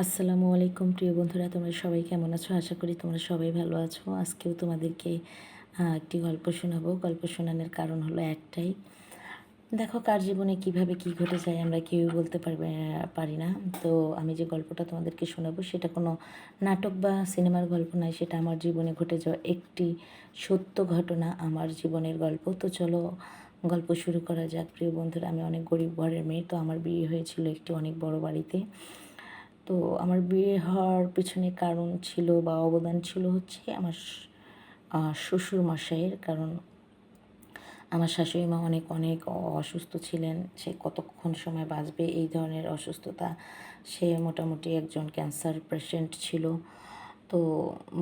আসসালামু আলাইকুম প্রিয় বন্ধুরা, তোমরা সবাই কেমন আছো? আশা করি তোমরা সবাই ভালো আছো। আজকেও তোমাদেরকে একটি গল্প শোনাবো। গল্প শোনানোর কারণ হলো একটাই। দেখো, কার জীবনে কিভাবে কি ঘটে যায় আমরা কেউই বলতে পারি না। তো আমি যে গল্পটা তোমাদেরকে শোনাবো সেটা কোনো নাটক বা সিনেমার গল্প নয়, সেটা আমার জীবনে ঘটে যাওয়া একটি সত্য ঘটনা, আমার জীবনের গল্প। তো চলো গল্প শুরু করা যাক প্রিয় বন্ধুরা। আমি অনেক গরিব ঘরের মেয়ে। তো আমার বিয়ে হয়েছিল একটি অনেক বড় বাড়িতে। তো আমার বিয়ে হওয়ার পিছনে কারণ ছিল বা অবদান ছিল হচ্ছে আমার শ্বশুর মশাইয়ের। কারণ আমার শাশুড়ি মা অনেক অনেক অসুস্থ ছিলেন। সে কতক্ষণ সময় বাঁচবে এই ধরনের অসুস্থতা। সে মোটামুটি একজন ক্যান্সার পেশেন্ট ছিল। তো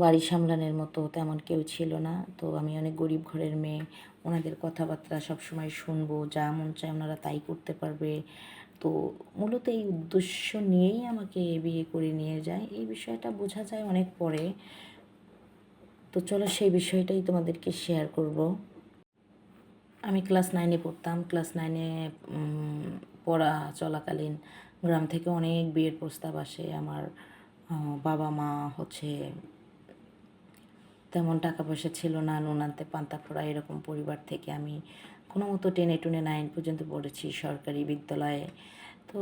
বাড়ি সামলানোর মতো তেমন কেউ ছিল না। তো আমি অনেক গরিব ঘরের মেয়ে। ওনাদের কথাবার্তা সবসময় শুনবো, যা মন চায় ওনারা তাই করতে পারবে। তো মূলত এই উদ্দেশ্য নিয়েই আমাকে বিয়ে করে নিয়ে যায়। এই বিষয়টা বোঝা যায় অনেক পরে। তো চলো সেই বিষয়টাই তোমাদেরকে শেয়ার করব। আমি ক্লাস 9-এ পড়তাম। ক্লাস 9-এ পড়া চলাকালীন গ্রাম থেকে অনেক বিয়ের প্রস্তাব আসে। আমার বাবা মা হচ্ছে তেমন টাকা পয়সা ছিল না, নুন আনতে পান্তা ফোড়া এরকম পরিবার থেকে আমি কোনো মতো টেনে টুনে 9 পর্যন্ত পড়েছি সরকারি বিদ্যালয়ে। তো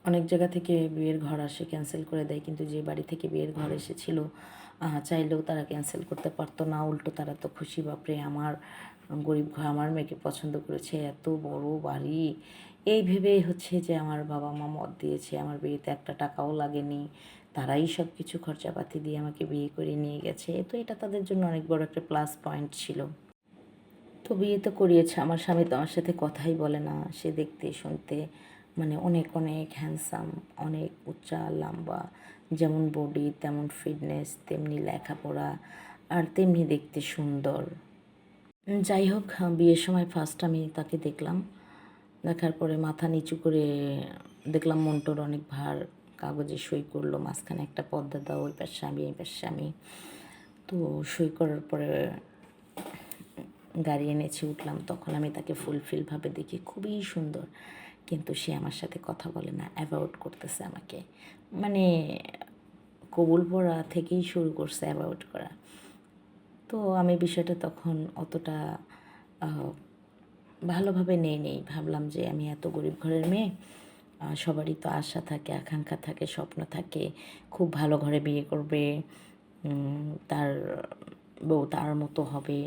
অনেক জায়গা থেকে বিয়ের ঘর আসে, ক্যান্সেল করে দেয়, কিন্তু যে বাড়ি থেকে বিয়ের ঘর এসেছিল চাইলেও তারা ক্যান্সেল করতে পারতো না। উল্টো তারা তো খুশি, বাপরে আমার গরিব ঘর আমার মেয়েকে পছন্দ করেছে, এত বড় বাড়ি, এই ভেবেই হচ্ছে যে আমার বাবা মা মত দিয়েছে। আমার বিয়েতে একটা টাকাও লাগেনি, তারাই সব কিছু খরচাপাতি দিয়ে আমাকে বিয়ে করে নিয়ে গেছে। তো এটা তাদের জন্য অনেক বড় একটা প্লাস পয়েন্ট ছিল। তো বিয়ে তো করিয়েছে, আমার স্বামী তো আমার সাথে কথাই বলে না। সে দেখতে শুনতে মানে অনেক অনেক হ্যান্ডসাম, অনেক উচ্চা লম্বা, যেমন বডি তেমন ফিটনেস, তেমনি লেখাপড়া, আর তেমনি দেখতে সুন্দর। যাই হোক, বিয়ের সময় ফার্স্ট আমি তাকে দেখলাম। দেখার পরে মাথা নিচু করে দেখলাম মন্টুর অনেক ভার, কাগজে সই করলো, মাঝখানে একটা পর্দা দাও, ওই পাশে আমি এই পাশে আমি। তো সই করার পরে গাড়ি এনেছে, উঠলাম। তখন আমি তাকে ফুলফিলভাবে দেখি, খুবই সুন্দর। কিন্তু সে আমার সাথে কথা বলে না, অ্যাভয়েড করতেছে আমাকে। মানে কবুল পড়া থেকেই শুরু করছে অ্যাভয়েড করা। তো আমি বিষয়টা তখন অতটা ভালোভাবে নেই। ভাবলাম যে আমি এত গরিব ঘরের মেয়ে, সবারই তো আশা থাকে, আকাঙ্ক্ষা থাকে, স্বপ্ন থাকে, খুব ভালো ঘরে বিয়ে করবে, তার বউ তার মতো হবে।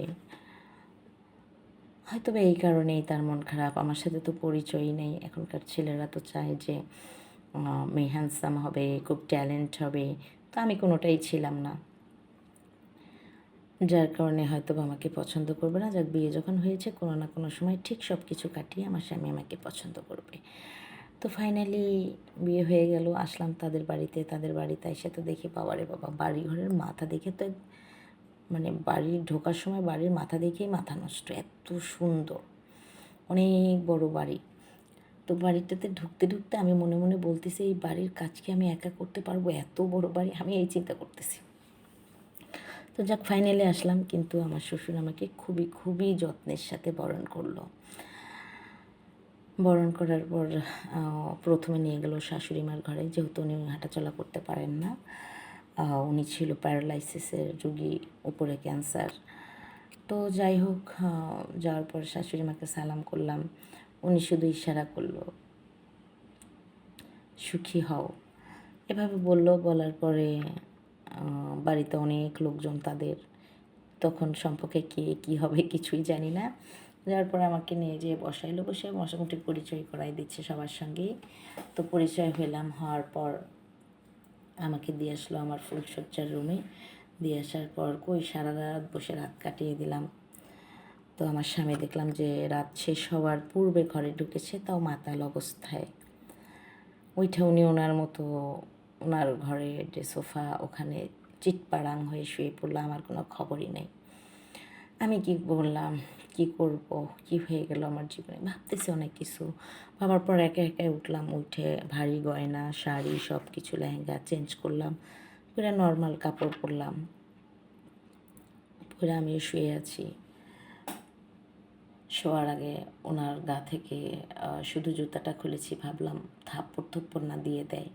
হয়তো বা এই কারণেই তার মন খারাপ। আমার সাথে তো পরিচয়ই নেই। এখনকার ছেলেরা তো চায় যে মেয়ে হ্যান্ডসাম হবে, খুব ট্যালেন্ট হবে। তো আমি কোনোটাই ছিলাম না, যার কারণে হয়তো বা আমাকে পছন্দ করবে না। যাক, বিয়ে যখন হয়েছে কোনো না কোনো সময় ঠিক সব কিছু কাটিয়ে আমার স্বামী আমাকে পছন্দ করবে। তো ফাইনালি বিয়ে হয়ে গেল। আসলাম তাদের বাড়িতে। তাদের বাড়িতে এসে তো দেখি, বাবারে বাবা, বাড়ি ঘরের মাথা দেখে তো মানে বাড়ি ঢোকার সময় বাড়ির মাথা দেখেই মাথা নষ্ট, এত সুন্দর, অনেক বড় বাড়ি। তো বাড়িটাতে ঢুকতে ঢুকতে আমি মনে মনে বলতেছি, এই বাড়ির কাজ কি আমি একা করতে পারবো? এত বড় বাড়ি, আমি এই চিন্তা করতেছি। তো যাক, ফাইনালি আসলাম। কিন্তু আমার শ্বশুর আমাকে খুবই খুবই যত্নের সাথে বরণ করলো। বরণ করার পর প্রথমে নিয়ে গেল শাশুড়ি মার ঘরে, যেহেতু উনি হাঁটাচলা করতে পারেন না। উনি ছিল প্যারালাইসিসের রুগী, উপরে ক্যান্সার। তো যাই হোক, যাওয়ার পর শাশুড়ি মাকে সালাম করলাম। উনি শুধু ইশারা করলো, সুখী হও, এভাবে বললো। বলার পরে বাড়িতে অনেক লোকজন তাদের, তখন সম্পর্কে কে কী হবে কিছুই জানি না। যার পর আমাকে নিয়ে যেয়ে বসাইলো, বসে মোটামুটি পরিচয় করাই দিচ্ছে সবার সঙ্গেই। তো পরিচয় হলাম, হওয়ার পর আমাকে দিয়ে আসলো আমার ফুলশয্যার রুমে। দিয়ে আসার পর কই সারা রাত বসে রাত কাটিয়ে দিলাম। তো আমার স্বামী দেখলাম যে রাত শেষ হওয়ার পূর্বে ঘরে ঢুকেছে, তাও মাতাল অবস্থায়। ওইটা উনি ওনার মতো ওনার ঘরে যে সোফা, ওখানে চিৎপাড়াং হয়ে শুয়ে পড়লো, আমার কোনো খবরই নেই। আমি কি বললাম, কি করব, কি হয়ে গেল আমার জীবনে, ভাবতেছি অনেক কিছু। ভাবার পর একে একে উঠলাম, উঠে ভারী গয়না, শাড়ি, সব কিছু, লেহেঙ্গা চেঞ্জ করলাম, পুরো নর্মাল কাপড় পরলাম, পরে আমিও শুয়ে আছি। শোয়ার আগে ওনার গা থেকে শুধু জুতাটা খুলেছি, ভাবলাম থাপ্পড় থপ্পড় না দিয়ে দেয়।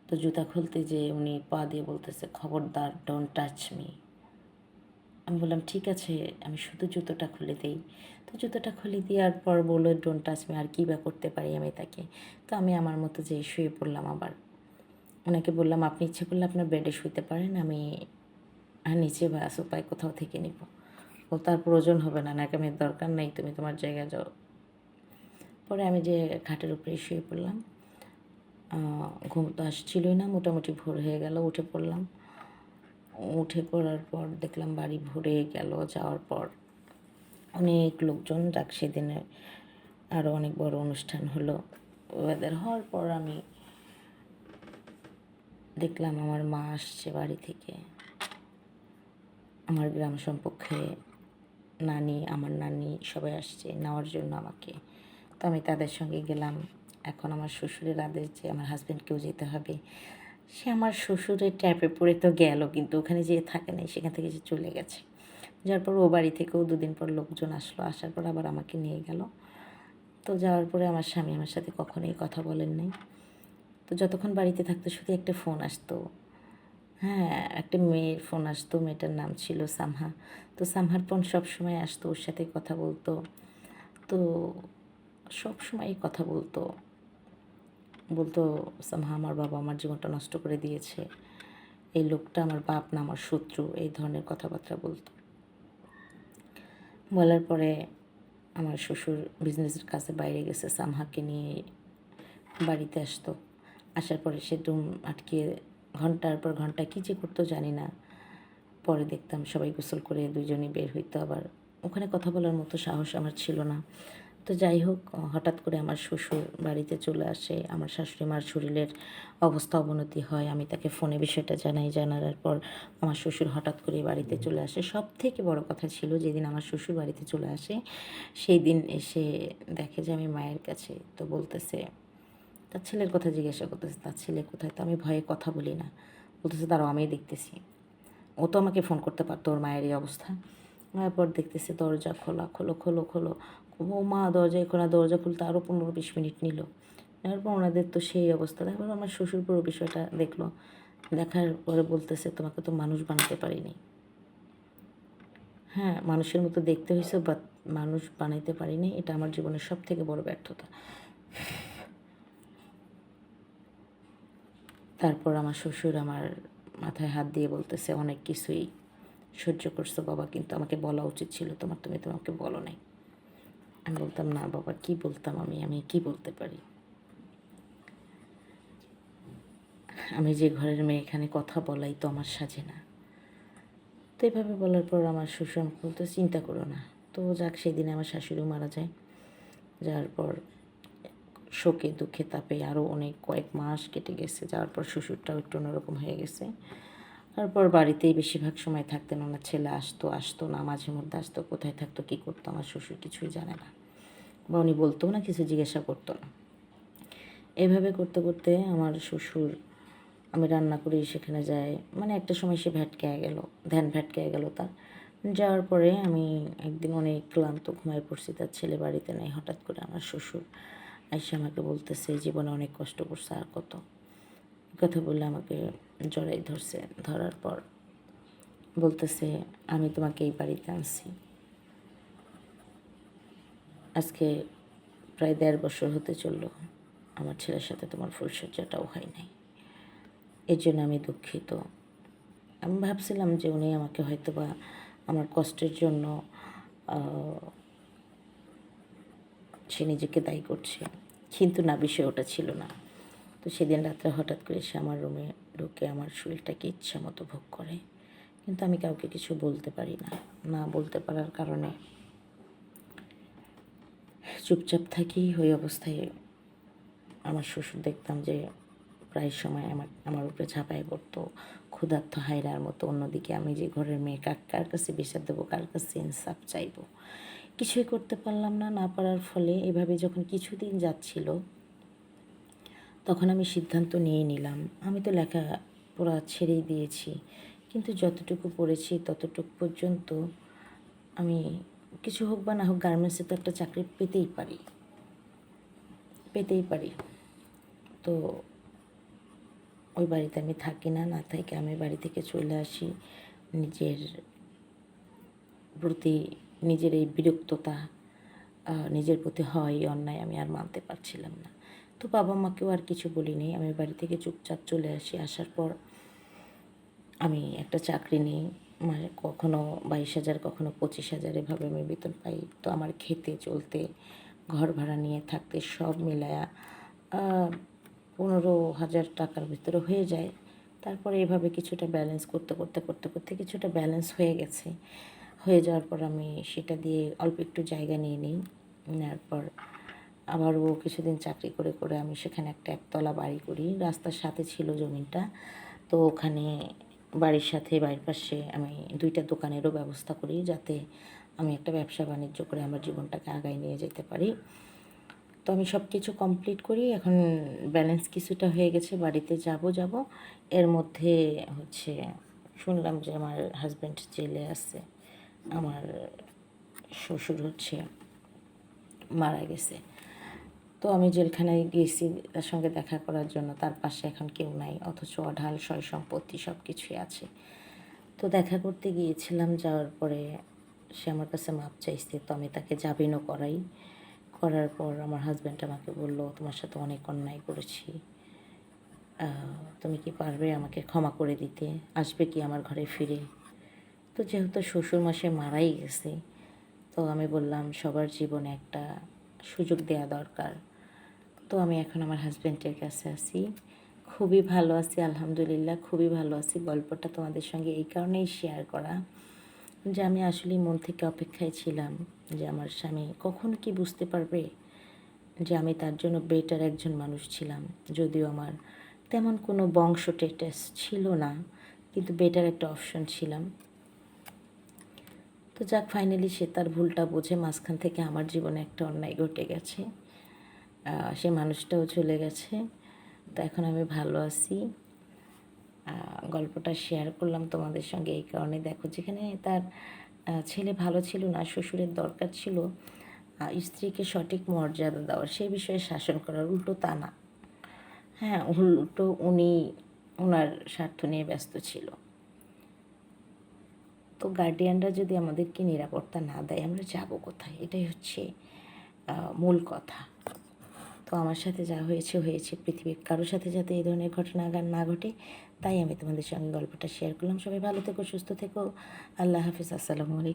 তো জুতা খুলতে যেয়ে উনি পা দিয়ে বলতেছে, খবরদার, ডোন্ট টাচ মি। আমি বললাম ঠিক আছে, আমি শুধু জুতোটা খুলে দিই। তো জুতোটা খুলে দেওয়ার পর বললো ডোন্ট টাচ মি, আর কী বা করতে পারি আমি তাকে। তো আমি আমার মতো যেয়ে শুয়ে পড়লাম। আবার ওনাকে বললাম আপনি ইচ্ছে করলে আপনার বেডে শুইতে পারেন, আমি নিচে বা সোফায় কোথাও থেকে নিব। ও তার প্রয়োজন হবে না, নাকামের দরকার নেই, তুমি তোমার জায়গায় যাও। পরে আমি যে খাটের উপরে শুয়ে পড়লাম। ঘুম তো আসছিলই না, মোটামুটি ভোর হয়ে গেল, উঠে পড়লাম। উঠে পড়ার পর দেখলাম বাড়ি ভরে গেল। যাওয়ার পর অনেক লোকজন, যাক সেদিনে আরও অনেক বড় অনুষ্ঠান হলো। ওদের হওয়ার পর আমি দেখলাম আমার মা আসছে বাড়ি থেকে, আমার গ্রাম সম্পর্কে আমার নানি সবাই আসছে নেওয়ার জন্য আমাকে। তো আমি তাদের সঙ্গে গেলাম। এখন আমার শ্বশুরের আদেশ যে আমার হাজব্যান্ডকেও যেতে হবে। সে আমার শ্বশুরের ট্যাপে পড়ে তো গেল, কিন্তু ওখানে যেয়ে থাকে নাই, সেখান থেকে যে চলে গেছে। যার পর ও বাড়ি থেকেও 2 দিন পর লোকজন আসলো, আসার পর আবার আমাকে নিয়ে গেল। তো যাওয়ার পরে আমার স্বামী আমার সাথে কখনোই কথা বলেন নাই। তো যতক্ষণ বাড়িতে থাকতো শুধু একটা ফোন আসতো। হ্যাঁ, একটা মেয়ের ফোন আসতো, মেয়েটার নাম ছিল সামহা। তো সামহার ফোন সবসময় আসতো, ওর সাথে কথা বলতো। তো সবসময়ই কথা বলতো। বলতো সামহা আমার বাবা আমার জীবনটা নষ্ট করে দিয়েছে, এই লোকটা আমার বাপ না আমার শত্রু, এই ধরনের কথাবার্তা বলতো। বলার পরে আমার শ্বশুর বিজনেসের কাছে বাইরে গেছে, সামহাকে নিয়ে বাড়িতে আসতো। আসার পরে সে রুম আটকিয়ে ঘন্টার পর ঘন্টা কী যে করতো জানি না। পরে দেখতাম সবাই গোসল করে দুজনেই বের হইতো। আবার ওখানে কথা বলার মতো সাহস আমার ছিল না। তো যাই হোক, হঠাৎ করে আমার শ্বশুর বাড়িতে চলে আসে। আমার শাশুড়ি মার শরীরের অবস্থা অবনতি হয়, আমি তাকে ফোনে বিষয়টা জানাই। জানার পর আমার শ্বশুর হঠাৎ করে বাড়িতে চলে আসে। সব থেকে বড় কথা ছিল, যেদিন আমার শ্বশুর বাড়িতে চলে আসে সেই দিন এসে দেখে যে আমি মায়ের কাছে। তো বলতেছে, তার ছেলের কথা জিজ্ঞাসা করতেছে, তার ছেলে কোথায়। তো আমি ভয়ে কথা বলি না। বলতেছে দাঁড়াও আমি দেখতেছি। ও তো আমাকে ফোন করতে পারতো, ওর মায়ের এই অবস্থা। তারপর দেখতেছে দরজা খোলা, খোলো খোলো খোলো। ও মা দরজায় খোলা, দরজা খুলতে আরও 15-20 মিনিট নিল। নেওয়ার পর ওনাদের তো সেই অবস্থা। তারপর আমার শ্বশুর পুরো বিষয়টা দেখলো। দেখার পরে বলতেছে তোমাকে তো মানুষ বানাতে পারিনি। হ্যাঁ, মানুষের মতো দেখতে হয়েছে, বাট মানুষ বানাইতে পারিনি, এটা আমার জীবনের সব থেকে বড় ব্যর্থতা। তারপর আমার শ্বশুর আমার মাথায় হাত দিয়ে বলতেছে অনেক কিছুই সহ্য করছো বাবা, কিন্তু আমাকে বলা উচিত ছিল তোমার, তুমি তোমাকে বলো নাই। আমি বলতাম না বাবা, কি বলতাম আমি কি বলতে পারি, আমি যে ঘরের মেয়ে, এখানে কথা বলাই তো আমার সাজে না। তো এভাবে বলার পর আমার শ্বশুর আমাকে বলতে চিন্তা করো না। তো যাক, সেদিন আমার শাশুড়িও মারা যায়। যাওয়ার পর শোকে দুঃখে তাপে আরও অনেক কয়েক মাস কেটে গেছে। যাওয়ার পর শ্বশুরটাও একটু অন্যরকম হয়ে গেছে। তারপর বাড়িতেই বেশিরভাগ সময় থাকতেন। ওনার ছেলে আসতো আসতো না, মাঝে মধ্যে আসতো, কোথায় থাকতো কী করতো আমার শ্বশুর কিছুই জানে না, বা উনি বলতো না, কিছু জিজ্ঞাসা করতো না। এভাবে করতে করতে আমার শ্বশুর, আমি রান্না করি সেখানে যায়, মানে একটা সময় সে ভ্যাটকায় গেল, ধ্যান ভ্যাটকায় গেল তার। যাওয়ার পরে আমি একদিন অনেক ক্লান্ত ঘুমায় পড়ছি, তার ছেলে বাড়িতে নেই। হঠাৎ করে আমার শ্বশুর আইসা আমাকে বলতেছে জীবনে অনেক কষ্ট করছে, আর কত, কথা বললে আমাকে জড়াই ধরছে। ধরার পর বলতেছে আমি তোমাকে এই বাড়িতে আনছি, আজকে প্রায় 1.5 বছর হতে চললো, আমার ছেলের সাথে তোমার ফুলসজ্জাটাও হয় নাই, এর জন্য আমি দুঃখিত। আমি ভাবছিলাম যে উনি আমাকে হয়তো বা আমার কষ্টের জন্য সে নিজেকে দায়ী করছে, কিন্তু না, বিষয় ওটা ছিল না। তো সেদিন রাত্রে হঠাৎ করে সে আমার রুমে ঢুকে আমার শরীরটাকে ইচ্ছা মতো ভোগ করে, কিন্তু আমি কাউকে কিছু বলতে পারি না। না বলতে পারার কারণে চুপচাপ থাকি। ওই অবস্থায় আমার শ্বশুর দেখতাম যে প্রায় সময় আমার উপরে ঝাঁপায় পড়তো ক্ষুধার্ত হায়রার মতো। অন্যদিকে আমি যে ঘরের মেয়ে, কার কাছে বিচার দেবো, কার কাছে ইনসাফ চাইবো, কিছুই করতে পারলাম না। না পারার ফলে এভাবে যখন কিছুদিন যাচ্ছিল, তখন আমি সিদ্ধান্ত নিয়ে নিলাম, আমি তো লেখাপড়া ছেড়েই দিয়েছি, কিন্তু যতটুকু পড়েছি ততটুকু পর্যন্ত আমি কিছু হোক বা না হোক গার্মেন্টসে তো একটা চাকরি পেতেই পারি। তো ওই বাড়িতে আমি থাকি না, না থেকে আমি বাড়ি থেকে চলে আসি। নিজের প্রতি নিজের এই বিরক্ততা নিজের প্রতি হয় অন্যায় আমি আর মানতে পারছিলাম না। তো বাবা মাকেও আর কিছু বলিনি, আমি বাড়ি থেকে চুপচাপ চলে আসি। আসার পর আমি একটা চাকরি নিই, মানে কখনো 22,000 কখনো 25,000 এভাবে আমি বেতন পাই। তো আমার খেতে চলতে ঘর ভাড়া নিয়ে থাকতে সব মিলায়া 15,000 টাকার ভিতরে হয়ে যায়। তারপরে এভাবে কিছুটা ব্যালেন্স করতে কিছুটা ব্যালেন্স হয়ে গেছে। হয়ে যাওয়ার পর আমি সেটা দিয়ে অল্প একটু জায়গা নিয়ে নিই। নেওয়ার পর আবারও কিছুদিন চাকরি করে আমি সেখানে একটা একতলা বাড়ি করি। রাস্তার সাথে ছিল জমিটা। তো ওখানে বাড়ির পাশে আমি 2টা দোকানেরও ব্যবস্থা করি, যাতে আমি একটা ব্যবসা বাণিজ্য করে আমার জীবনটাকে আগায় নিয়ে যেতে পারি। তো আমি সব কিছু কমপ্লিট করি। এখন ব্যালেন্স কিছুটা হয়ে গেছে, বাড়িতে যাব। এর মধ্যে হচ্ছে শুনলাম যে আমার হাজব্যান্ড জেলে আছে। আমার শ্বশুর হচ্ছে মারা গেছে। তো আমি জেলখানায় গেছি তার সঙ্গে দেখা করার জন্য। তার পাশে এখন কেউ নাই, অথচ অঢাল সয় সম্পত্তি সব কিছুই আছে। তো দেখা করতে গিয়েছিলাম, যাওয়ার পরে সে আমার কাছে মাপ চাইছে। তো আমি তাকে জামিনও করার পর আমার হাজব্যান্ড আমাকে বলল, তোমার সাথে অনেক অন্যায় করেছি, তুমি কি পারবে আমাকে ক্ষমা করে দিতে? আসবে কি আমার ঘরে ফিরে? তো যেহেতু শ্বশুরমশাই মারাই গেছে, তো আমি বললাম সবার জীবনে একটা সুযোগ দেওয়া দরকার। তো আমি এখন আমার হাজব্যান্ডের কাছে আছি, খুবই ভালো আছি, আলহামদুলিল্লাহ খুবই ভালো আছি। গল্পটা তোমাদের সঙ্গে এই কারণেই শেয়ার করা যে আমি আসলেই মন থেকে অপেক্ষায় ছিলাম যে আমার স্বামী কখন কি বুঝতে পারবে যে আমি তার জন্য বেটার একজন মানুষ ছিলাম। যদিও আমার তেমন কোনো বংশ স্ট্যাটাস ছিল না, কিন্তু বেটার একটা অপশন ছিলাম। তো যাক, ফাইনালি সে তার ভুলটা বুঝে মাঝখান থেকে আমার জীবনে একটা অন্যায় ঘটে গেছে, সে মানুষটাও চলে গেছে। তো এখন আমি ভালো আছি। গল্পটা শেয়ার করলাম তোমাদের সঙ্গে এই কারণে, দেখো যেখানে তার ছেলে ভালো ছিল না, শ্বশুরের দরকার ছিল স্ত্রীকে সঠিক মর্যাদা দেওয়ার, সেই বিষয়ে শাসন করার, উল্টো তা না। হ্যাঁ, উল্টো উনি ওনার স্বার্থ নিয়ে ব্যস্ত ছিল। তো গার্ডিয়ানরা যদি আমাদেরকে নিরাপত্তা না দেয় আমরা যাব কোথায়? এটাই হচ্ছে মূল কথা। তো আমার সাথে যা হয়েছে, পৃথিবীর কারোর সাথে যাতে এই ধরনের ঘটনা না ঘটে, তাই আমি তোমাদের সঙ্গে গল্পটা শেয়ার করলাম। সবাই ভালো থেকো, সুস্থ থেকো। আল্লাহ হাফিজ, আসসালামু আলাইকুম।